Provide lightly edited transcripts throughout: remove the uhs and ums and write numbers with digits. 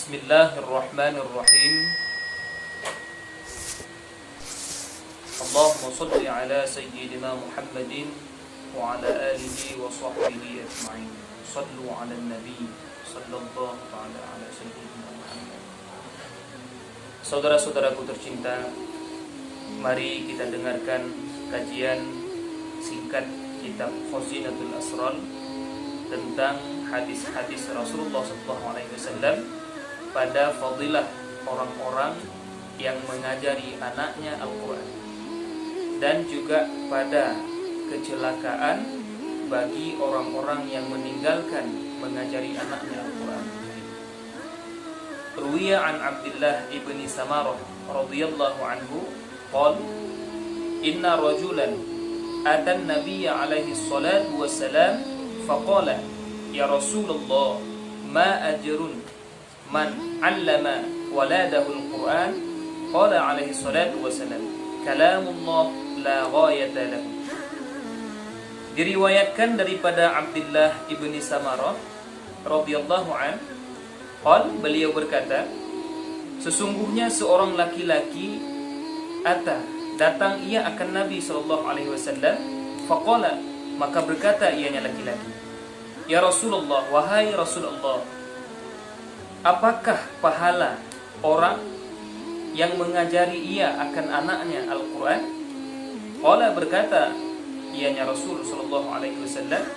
Bismillahirrahmanirrahim. Allahumma salli ala sayyidina Muhammadin wa ala alihi wa sahbihi ajma'in. Sallu ala nabi sallallahu ta'ala ala sayyidina Muhammad. Saudara-saudaraku tercinta, mari kita dengarkan kajian singkat kitab Khazinatul Asrar tentang hadis-hadis Rasulullah SAW pada fadilah orang-orang yang mengajari anaknya Al-Quran, dan juga pada kecelakaan bagi orang-orang yang meninggalkan mengajari anaknya Al-Quran. Ruwiya an Abdullah ibni Samarah radhiyallahu anhu qala inna rajulan atan nabiyya alaihi salatu wassalam faqala ya Rasulullah ma ajrun man 'allama waladahu al-Qur'an qala alaihi salatu wassalam kalamullah la ghayata lahu. Diriwayatkan daripada Abdullah ibni Samarah radhiyallahu an, beliau berkata, sesungguhnya seorang laki-laki datang ia akan Nabi sallallahu alaihi wasallam, faqala, maka berkata ianya laki-laki, ya Rasulullah, wahai Rasulullah, apakah pahala orang yang mengajari ia akan anaknya Al-Quran? Qala, berkata ianya Rasul sallallahu alaihi wasallam,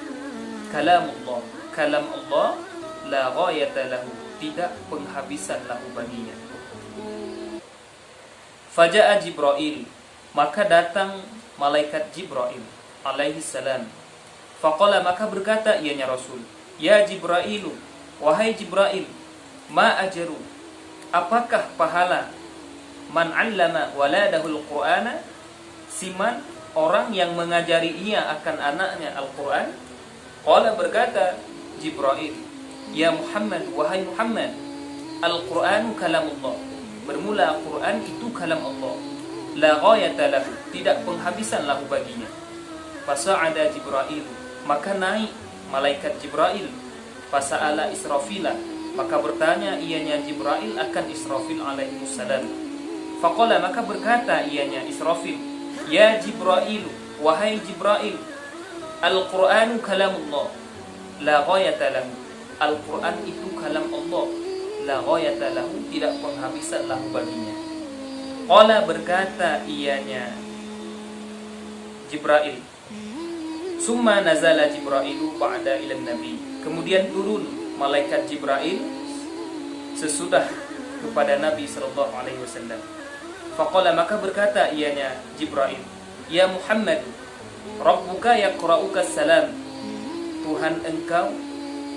kalamullah, kalam Allah, la ghayata lahu, tidak penghabisan lahu baginya. Faja'a Jibril, maka datang malaikat Jibril alaihi salam. Faqala, maka berkata ianya Rasul, ya Jibrailu, wahai Jibril, ma ajru, apakah pahala man 'allama waladahul Qur'ana, siman orang yang mengajari ia akan anaknya Al-Quran? Qala, berkata Jibril, ya Muhammad, wahai Muhammad, Al-Qur'anu kalamullah, bermula Al-Quran itu kalam Allah, la ghayata lahu, tidak penghabisan lahu baginya. Fasa'ada Jibril, maka naik malaikat Jibril, fasa'ala Israfila, maka bertanya ianya Jibril akan Israfil alaihi salam. Faqala, maka berkata ianya Israfil, ya Jibril, wahai Jibril, Al-Qur'anu kalamullah, la ghayata lahu, Al-Qur'an itu kalam Allah, la ghayata lahu, tidak penghabisan lahu baginya. Qala, berkata ianya Jibril, summa nazala Jibrilu ba'da ila nabi, kemudian turun malaikat Jibril sesudah kepada Nabi sallallahu alaihi wasallam. Faqala, maka berkata ianya Jibril, ya Muhammad, Rabbuka yaqra'uka salam, Tuhan engkau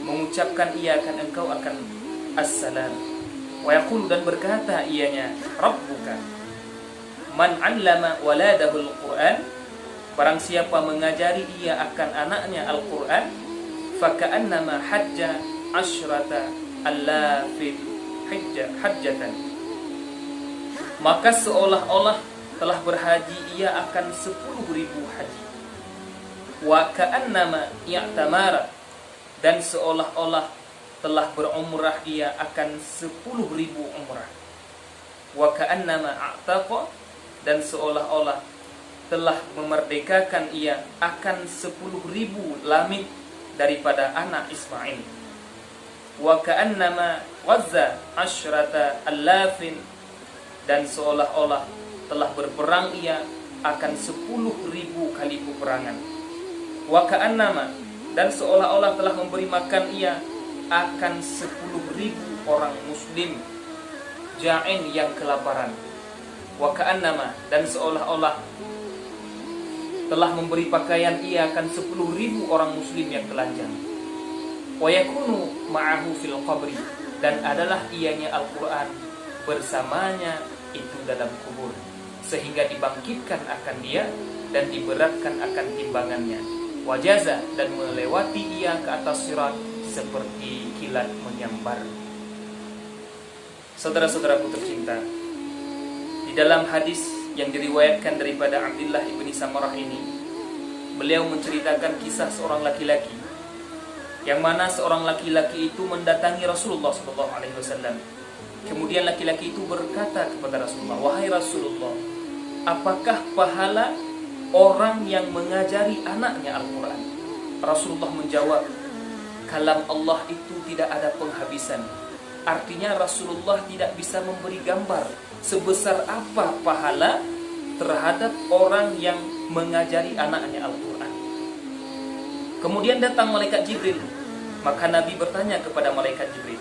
mengucapkan ia akan engkau akan assalam. Wa yaqulu, dan berkata ianya Rabbuka, man 'allama waladahul Qur'an, barang siapa mengajari ia akan anaknya Al-Qur'an, faka'annama hajja asyrata allafil hajjatan, maka seolah-olah telah berhaji ia akan 10.000 haji. Wa ka'annama i'tamara, dan seolah-olah telah berumrah ia akan 10.000 umrah. Wa ka'annama a'taqa, dan seolah-olah telah memerdekakan ia akan 10.000 lamit daripada anak Ismail. Wa ka'annama wazza asyrata allafin, dan seolah-olah telah berperang ia akan 10.000 kali peperangan. Wa ka'annama, dan seolah-olah telah memberi makan ia akan 10.000 orang muslim ja'in yang kelaparan. Wa ka'annama, dan seolah-olah telah memberi pakaian ia akan 10.000 orang muslim yang telanjang. Wa yakunu ma'ahu fil qabri, dan adalah ianya Al-Quran bersamanya itu dalam kubur, sehingga dibangkitkan akan dia dan diberatkan akan timbangannya. Wajaza, dan melewati ia ke atas sirat seperti kilat menyambar. Saudara-saudaraku tercinta, di dalam hadis yang diriwayatkan daripada Abdullah ibni Samarah ini, beliau menceritakan kisah seorang laki-laki yang mana seorang laki-laki itu mendatangi Rasulullah SAW Kemudian laki-laki itu berkata kepada Rasulullah, "Wahai Rasulullah, apakah pahala orang yang mengajari anaknya Al-Quran?" Rasulullah menjawab, "Kalam Allah itu tidak ada penghabisan." Artinya Rasulullah tidak bisa memberi gambar sebesar apa pahala terhadap orang yang mengajari anaknya Al-Quran. Kemudian datang malaikat Jibril. Maka Nabi bertanya kepada malaikat Jibril,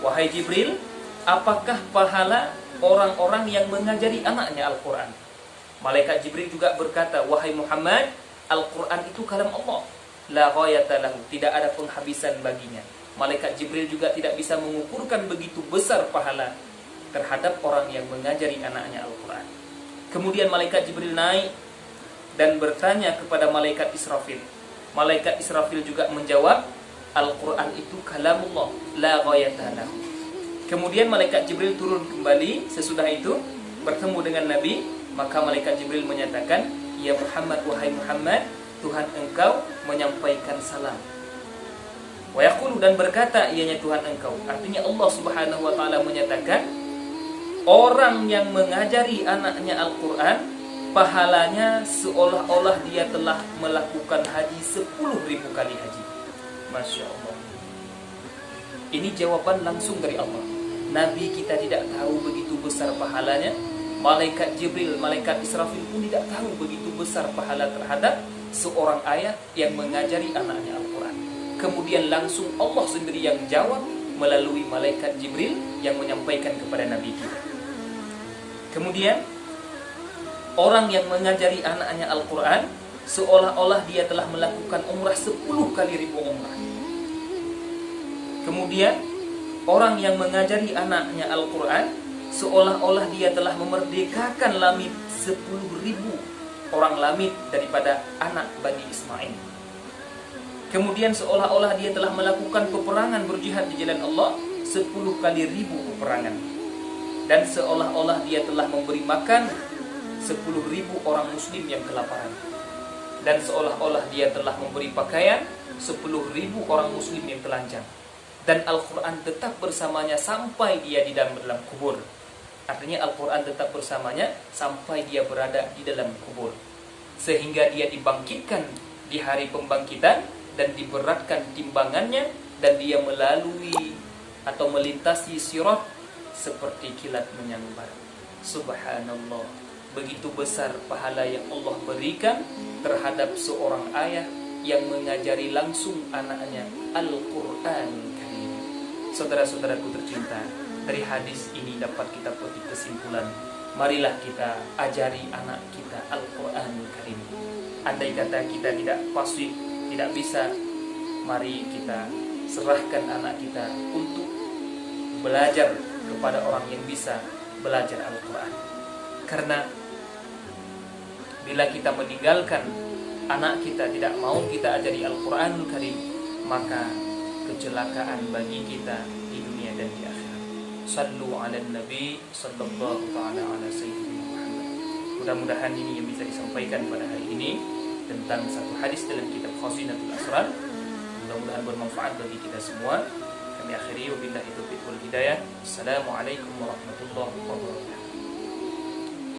"Wahai Jibril, apakah pahala orang-orang yang mengajari anaknya Al-Quran?" Malaikat Jibril juga berkata, "Wahai Muhammad, Al-Quran itu kalam Allah, la ghayata lahu, tidak ada penghabisan baginya." Malaikat Jibril juga tidak bisa mengukurkan begitu besar pahala terhadap orang yang mengajari anaknya Al-Quran. Kemudian malaikat Jibril naik dan bertanya kepada malaikat Israfil. Malaikat Israfil juga menjawab, "Al-Quran itu kalamullah, la ghayata lahu." Kemudian malaikat Jibril turun kembali sesudah itu bertemu dengan Nabi. Maka malaikat Jibril menyatakan, "Ya Muhammad, wahai Muhammad, Tuhan engkau menyampaikan salam." Wa yaqulu, dan berkata ianya Tuhan engkau. Artinya Allah Subhanahu wa taala menyatakan, orang yang mengajari anaknya Al-Quran, pahalanya seolah-olah dia telah melakukan haji 10.000 kali haji. Masya Allah. Ini jawaban langsung dari Allah. Nabi kita tidak tahu begitu besar pahalanya. Malaikat Jibril, malaikat Israfil pun tidak tahu begitu besar pahala terhadap seorang ayah yang mengajari anaknya Al-Quran. Kemudian langsung Allah sendiri yang jawab melalui malaikat Jibril yang menyampaikan kepada Nabi kita. Kemudian orang yang mengajari anaknya Al-Quran seolah-olah dia telah melakukan umrah 10 kali ribu umrah. Kemudian orang yang mengajari anaknya Al-Quran seolah-olah dia telah memerdekakan lamid 10.000 orang lamid daripada anak Bani Ismail. Kemudian seolah-olah dia telah melakukan peperangan berjihad di jalan Allah 10 kali ribu peperangan. Dan seolah-olah dia telah memberi makan 10.000 orang muslim yang kelaparan. Dan seolah-olah dia telah memberi pakaian 10.000 orang muslim yang telanjang. Dan Al-Quran tetap bersamanya sampai dia di dalam kubur. Artinya Al-Quran tetap bersamanya sampai dia berada di dalam kubur. Sehingga dia dibangkitkan di hari pembangkitan dan diberatkan timbangannya, dan dia melalui atau melintasi sirat seperti kilat menyambar. Subhanallah. Begitu besar pahala yang Allah berikan terhadap seorang ayah yang mengajari langsung anaknya Al-Quran Karim. Saudara-saudaraku tercinta, dari hadis ini dapat kita petik kesimpulan, marilah kita ajari anak kita Al-Quran Karim. Andai kata kita tidak fasih, tidak bisa, mari kita serahkan anak kita untuk belajar kepada orang yang bisa belajar Al-Quran. Karena bila kita meninggalkan anak kita, tidak mau kita ajari Al-Quran Karim, maka kecelakaan bagi kita di dunia dan di akhirat. Sallu ala nabi sallallahu ta'ala ala sayyidina Muhammad. Mudah-mudahan ini yang bisa disampaikan pada hari ini tentang satu hadis dalam kitab Khazinatul Asrar. Mudah-mudahan bermanfaat bagi kita semua. Kami akhiri wabillahi taufiq wal hidayah. Assalamualaikum warahmatullahi wabarakatuh.